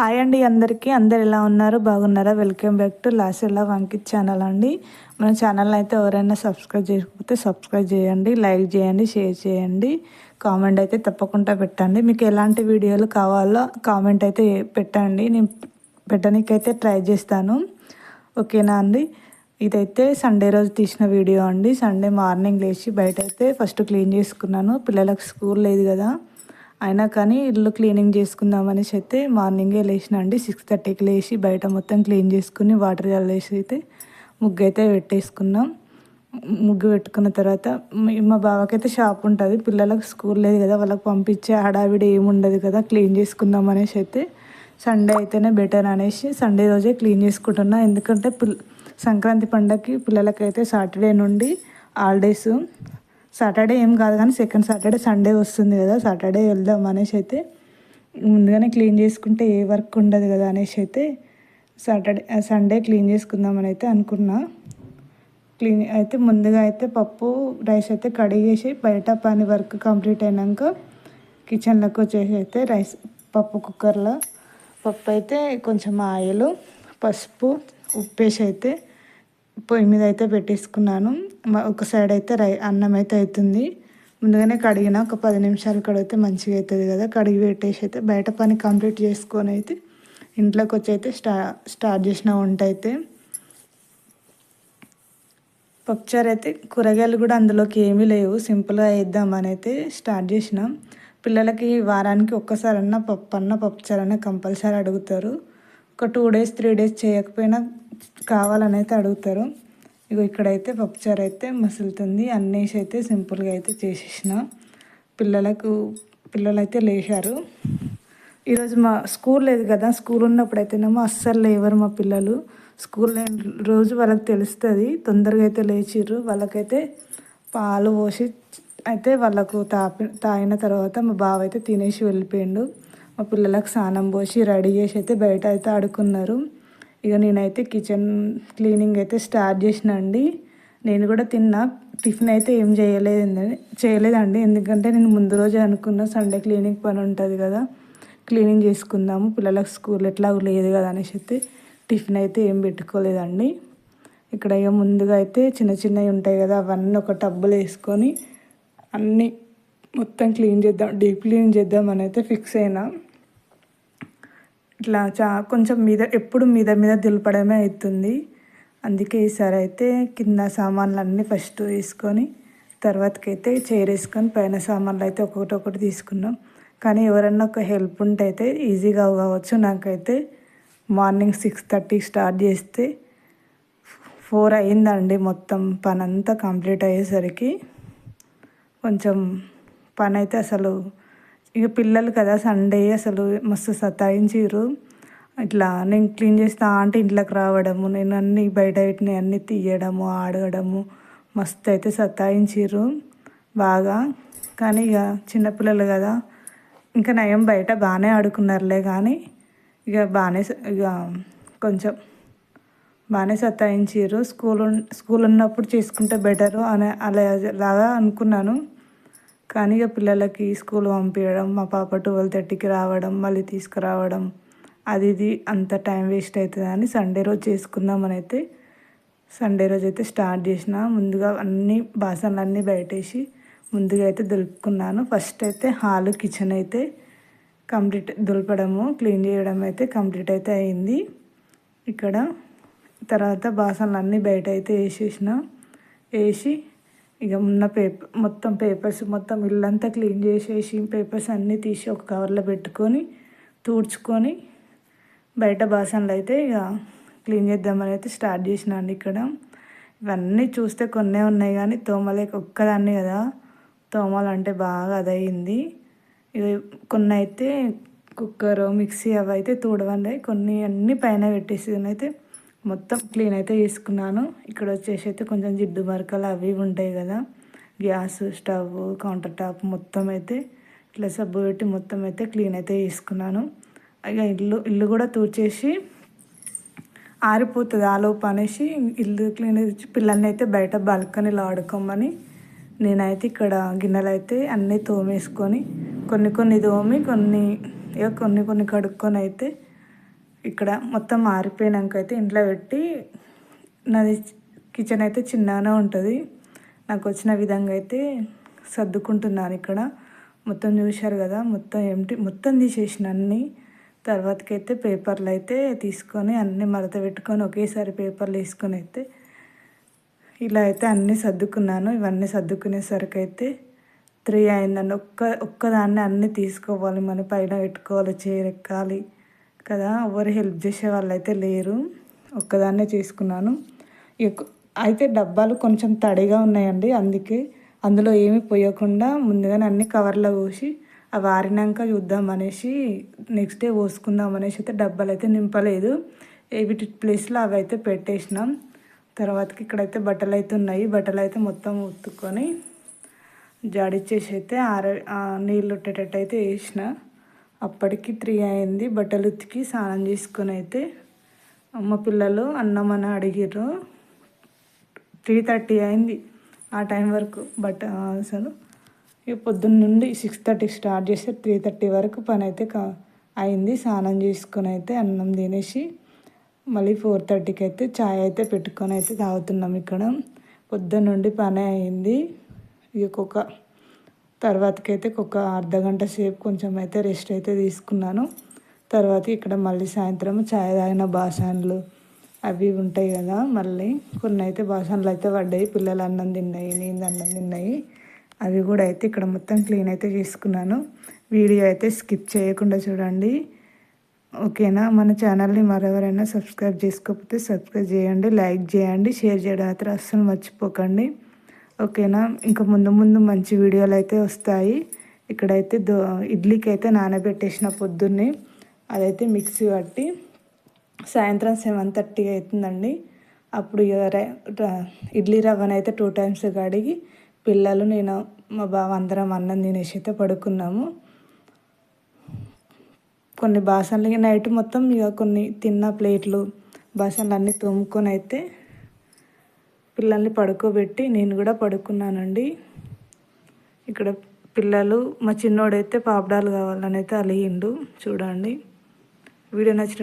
Hi అండి అందరికీ. అందరు ఎలా ఉన్నారు? బాగున్నారా? వెల్కమ్ బ్యాక్ టు లాసెల్లా వంకిత్ ఛానల్ అండి. మన ఛానల్ అయితే ఎవరైనా సబ్స్క్రైబ్ చేయకపోతే సబ్స్క్రైబ్ చేయండి, లైక్ చేయండి, షేర్ చేయండి, కామెంట్ అయితే తప్పకుండా పెట్టండి. మీకు ఎలాంటి వీడియోలు కావాలో కామెంట్ అయితే పెట్టండి, నేను పెట్టడానికైతే ట్రై చేస్తాను. ఓకేనా అండి? ఇదైతే సండే రోజు తీసిన వీడియో అండి. సండే మార్నింగ్ లేచి బయట అయితే ఫస్ట్ క్లీన్ చేసుకున్నాను. పిల్లలకు స్కూల్ లేదు కదా, అయినా కానీ ఇల్లు క్లీనింగ్ చేసుకుందామనేసి అయితే మార్నింగే లేచిన అండి. 6:30కి లేచి బయట మొత్తం క్లీన్ చేసుకుని వాటర్ చల్లేసి అయితే ముగ్గు అయితే పెట్టేసుకున్నాం. ముగ్గు పెట్టుకున్న తర్వాత మా బావకైతే షాప్ ఉంటుంది, పిల్లలకు స్కూల్ లేదు కదా, వాళ్ళకి పంపించే హడావిడి ఏముండదు కదా, క్లీన్ చేసుకుందాం అనేసి అయితే సండే అయితేనే బెటర్ అనేసి సండే రోజే క్లీన్ చేసుకుంటున్నా. ఎందుకంటే సంక్రాంతి పండగకి పిల్లలకైతే సాటర్డే నుండి హాలిడేస్. సాటర్డే ఏం కాదు కానీ సెకండ్ సాటర్డే సండే వస్తుంది కదా, సాటర్డే వెళ్దాం అనేసి అయితే ముందుగానే క్లీన్ చేసుకుంటే ఏ వర్క్ ఉండదు కదా అనేసి అయితే సండే క్లీన్ చేసుకుందామని అయితే అనుకున్నా. క్లీన్ అయితే ముందుగా అయితే పప్పు రైస్ అయితే కడిగేసి బయట పని వర్క్ కంప్లీట్ అయినాక కిచెన్లోకి వచ్చేసి అయితే పప్పు కుక్కర్లో పప్పు అయితే కొంచెం ఆయిల్, పసుపు, ఉప్పేసి అయితే పొయ్యి మీద అయితే పెట్టేసుకున్నాను. ఒక సైడ్ అయితే అన్నం అయితే అవుతుంది. ముందుగానే కడిగిన ఒక 10 నిమిషాలు కడిగితే మంచిగా అవుతుంది కదా, కడిగి పెట్టేసి అయితే బయట పని కంప్లీట్ చేసుకొని అయితే ఇంట్లోకి వచ్చి అయితే స్టార్ట్ చేసిన వంట అయితే. పప్పుచారు అయితే కూరగాయలు కూడా అందులోకి ఏమీ లేవు, సింపుల్గా వేద్దామని అయితే స్టార్ట్ చేసినాం. పిల్లలకి వారానికి ఒక్కసారన్నా పప్పుచారన్నా కంపల్సరీ అడుగుతారు. ఒక 2 డేస్ 3 డేస్ చేయకపోయినా కావాలని అయితే అడుగుతారు. ఇగో ఇక్కడైతే పప్పుచారు అయితే మసులుతుంది. అన్నేసి అయితే సింపుల్గా అయితే చేసేసిన. పిల్లలైతే లేచారు. ఈరోజు మా స్కూల్ లేదు కదా, స్కూల్ ఉన్నప్పుడైతేనేమో అస్సలు లేవరు మా పిల్లలు. స్కూల్ రోజు వాళ్ళకి తెలుస్తుంది, తొందరగా అయితే లేచిర్రు. వాళ్ళకైతే పాలు పోసి అయితే వాళ్ళకు తాగిన తర్వాత మా బావ అయితే తినేసి వెళ్ళిపోయిండు. మా పిల్లలకు స్నానం పోసి రెడీ చేసి అయితే బయట అయితే ఆడుకున్నారు. ఇక నేనైతే కిచెన్ క్లీనింగ్ అయితే స్టార్ట్ చేసిన అండి. నేను కూడా తిన్నా. టిఫిన్ అయితే ఏం చేయలేదండి, ఎందుకంటే నేను ముందు రోజే అనుకున్నా సండే క్లీనింగ్ పని ఉంటుంది కదా, క్లీనింగ్ చేసుకుందాము, పిల్లలకు స్కూల్ ఎట్లా లేదు కదా అనేసి అయితే టిఫిన్ అయితే ఏం పెట్టుకోలేదండి. ఇక్కడ ఇక ముందుగా అయితే చిన్న చిన్నవి ఉంటాయి కదా, అవన్నీ ఒక టబ్బులో వేసుకొని అన్నీ మొత్తం క్లీన్ చేద్దాం, డీప్ క్లీన్ చేద్దామని అయితే ఫిక్స్ అయినా. ఇట్లా కొంచెం ఎప్పుడు మీద దులపడమే అవుతుంది. అందుకే ఈసారి అయితే కింద సామాన్లు అన్నీ ఫస్ట్ వేసుకొని తర్వాతకైతే చైర్ వేసుకొని పైన సామాన్లు అయితే ఒకటి తీసుకున్నాం. కానీ ఎవరన్నా ఒక హెల్ప్ ఉంటే అయితే ఈజీగా కావచ్చు. నాకైతే మార్నింగ్ 6:30 స్టార్ట్ చేస్తే 4 అయిందండి. మొత్తం పని అంతా కంప్లీట్ అయ్యేసరికి కొంచెం పని అయితే అసలు ఇక పిల్లలు కదా సండే అసలు మస్తు సతాయించారు. ఇట్లా నేను క్లీన్ చేస్తా అంటే ఇంట్లోకి రావడము, నేను అన్నీ బయట పెట్టినవి అన్నీ తీయడము, ఆడడము, మస్తు అయితే సతాయించారు బాగా. కానీ ఇక చిన్నపిల్లలు కదా, ఇంకా నయం బయట బాగానే ఆడుకున్నారులే, కానీ ఇక కొంచెం బాగానే సతాయించారు. స్కూల్ ఉన్నప్పుడు చేసుకుంటే బెటరు అలాగా అనుకున్నాను. కానీ ఇక పిల్లలకి స్కూల్ పంపించడం, మా పాప 12:30కి రావడం, మళ్ళీ తీసుకురావడం, ఇది అంత టైం వేస్ట్ అవుతుందని సండే రోజు చేసుకుందామని అయితే సండే రోజు అయితే స్టార్ట్ చేసిన. ముందుగా అన్ని బాసనలన్నీ బయటేసి ముందుగా అయితే దులుపుకున్నాను. ఫస్ట్ అయితే హాల్, కిచెన్ అయితే కంప్లీట్ దులపడము, క్లీన్ చేయడం అయితే కంప్లీట్ అయితే అయింది. ఇక్కడ తర్వాత బాసనలన్నీ బయట అయితే వేసి ఇక ఉన్న మొత్తం పేపర్స్ మొత్తం ఇల్లంతా క్లీన్ చేసేసి పేపర్స్ అన్నీ తీసి ఒక కవర్లో పెట్టుకొని తుడుచుకొని బయట బాసనలు అయితే ఇక క్లీన్ చేద్దామని అయితే స్టార్ట్ చేసిన అండి. ఇక్కడ ఇవన్నీ చూస్తే కొన్నే ఉన్నాయి కానీ తోమలేక ఒక్కదాన్ని కదా, తోమాలంటే బాగా అదయింది. ఇక కొన్ని అయితే కుక్కర్, మిక్సీ అవి అయితే తూడవండి, కొన్ని అన్నీ పైన పెట్టేసి అయితే మొత్తం క్లీన్ అయితే చేసుకున్నాను. ఇక్కడ వచ్చేసి అయితే కొంచెం జిడ్డు మరకలు అవి ఉంటాయి కదా, గ్యాస్ స్టవ్, కౌంటర్ టాప్ మొత్తం అయితే ఇట్లా సబ్బు పెట్టి మొత్తం అయితే క్లీన్ అయితే చేసుకున్నాను. ఇక ఇల్లు కూడా తూర్చేసి ఆరిపోతుంది ఆలోపు అనేసి ఇల్లు క్లీన్ చేసి పిల్లల్ని అయితే బయట బాల్కనీలో ఆడుకోమని నేనైతే ఇక్కడ గిన్నెలు అయితే అన్నీ తోమేసుకొని కొన్ని తోమి కొన్ని కడుక్కొని అయితే ఇక్కడ మొత్తం ఆరిపోయినాక అయితే ఇంట్లో పెట్టి, నాది కిచెన్ అయితే చిన్నగానే ఉంటుంది, నాకు వచ్చిన విధంగా అయితే సర్దుకుంటున్నాను. ఇక్కడ మొత్తం చూశారు కదా, మొత్తం తీసేసిన అన్నీ. తర్వాతకైతే పేపర్లు అయితే తీసుకొని అన్నీ మడత పెట్టుకొని ఒకేసారి పేపర్లు వేసుకొని అయితే ఇలా అయితే అన్నీ సర్దుకున్నాను. ఇవన్నీ సర్దుకునేసరికి అయితే 3 అయిందండి. ఒక్కదాన్ని అన్నీ తీసుకోవాలి, మన పైన పెట్టుకోవాలి, చేరెక్కాలి కదా, ఎవరు హెల్ప్ చేసే వాళ్ళు అయితే లేరు, ఒక్కదాన్నే చేసుకున్నాను. అయితే డబ్బాలు కొంచెం తడిగా ఉన్నాయండి, అందుకే అందులో ఏమి పోయకుండా ముందుగానే అన్ని కవర్లో పోసి అవి ఆరినాక చూద్దాం అనేసి నెక్స్ట్ డే పోసుకుందాం అనేసి అయితే డబ్బాలు అయితే నింపలేదు, వీటి ప్లేస్లో అవి అయితే పెట్టేసినాం. తర్వాతకి ఇక్కడైతే బట్టలు అయితే ఉన్నాయి, బట్టలు అయితే మొత్తం ఉతుక్కొని జాడిచ్చేసి అయితే నీళ్ళు ఉట్టేటట్టు అయితే వేసిన. అప్పటికి 3 అయింది. బట్టలు ఉతికి స్నానం చేసుకొని అయితే అమ్మ పిల్లలు అన్నం అని అడిగిర్రు. 3:30 అయింది ఆ టైం వరకు. అసలు ఇక పొద్దున్న నుండి 6:30 స్టార్ట్ చేస్తే 3:30 వరకు పని అయితే అయింది. స్నానం చేసుకొని అయితే అన్నం తినేసి మళ్ళీ 4:30కి అయితే చాయ్ అయితే పెట్టుకొని అయితే తాగుతున్నాం. ఇక్కడ పొద్దున్న నుండి పని అయింది. ఇక తర్వాతకైతే ఒక అర్ధగంట సేపు కొంచెం అయితే రెస్ట్ అయితే తీసుకున్నాను. తర్వాత ఇక్కడ మళ్ళీ సాయంత్రం చాయ్ తాగిన బాసనలు అవి ఉంటాయి కదా, మళ్ళీ కొన్ని అయితే బాసనలు అయితే పడ్డాయి, పిల్లలు అన్నం తిన్నాయి, నేను అన్నం తిన్నాయి, అవి కూడా అయితే ఇక్కడ మొత్తం క్లీన్ అయితే చేసుకున్నాను. వీడియో అయితే స్కిప్ చేయకుండా చూడండి, ఓకేనా. మన ఛానల్ని మరెవరైనా సబ్స్క్రైబ్ చేసుకోకపోతే సబ్స్క్రైబ్ చేయండి, లైక్ చేయండి, షేర్ చేయడం అయితే అస్సలు మర్చిపోకండి, ఓకేనా. ఇంకా ముందు మంచి వీడియోలు అయితే వస్తాయి. ఇక్కడైతే ఇడ్లీకి అయితే నానబెట్టేసిన పొద్దున్నే, అదైతే మిక్సీ పట్టి సాయంత్రం 7:30 అవుతుందండి. అప్పుడు ఇడ్లీ రవ్వనైతే 2 టైమ్స్ కడిగి పిల్లలు, నేను, మా బావ అందరం అన్నం తినేసి అయితే పడుకున్నాము. కొన్ని బాసనలు నైట్ మొత్తం ఇక కొన్ని తిన్న ప్లేట్లు బాసనలు అన్నీ తోముకొని అయితే పిల్లల్ని పడుకోబెట్టి నేను కూడా పడుకున్నానండి. ఇక్కడ పిల్లలు, మా చిన్నోడైతే పాపడాలు కావాలని అయితే అలిగిండు. చూడండి, వీడియో నచ్చిన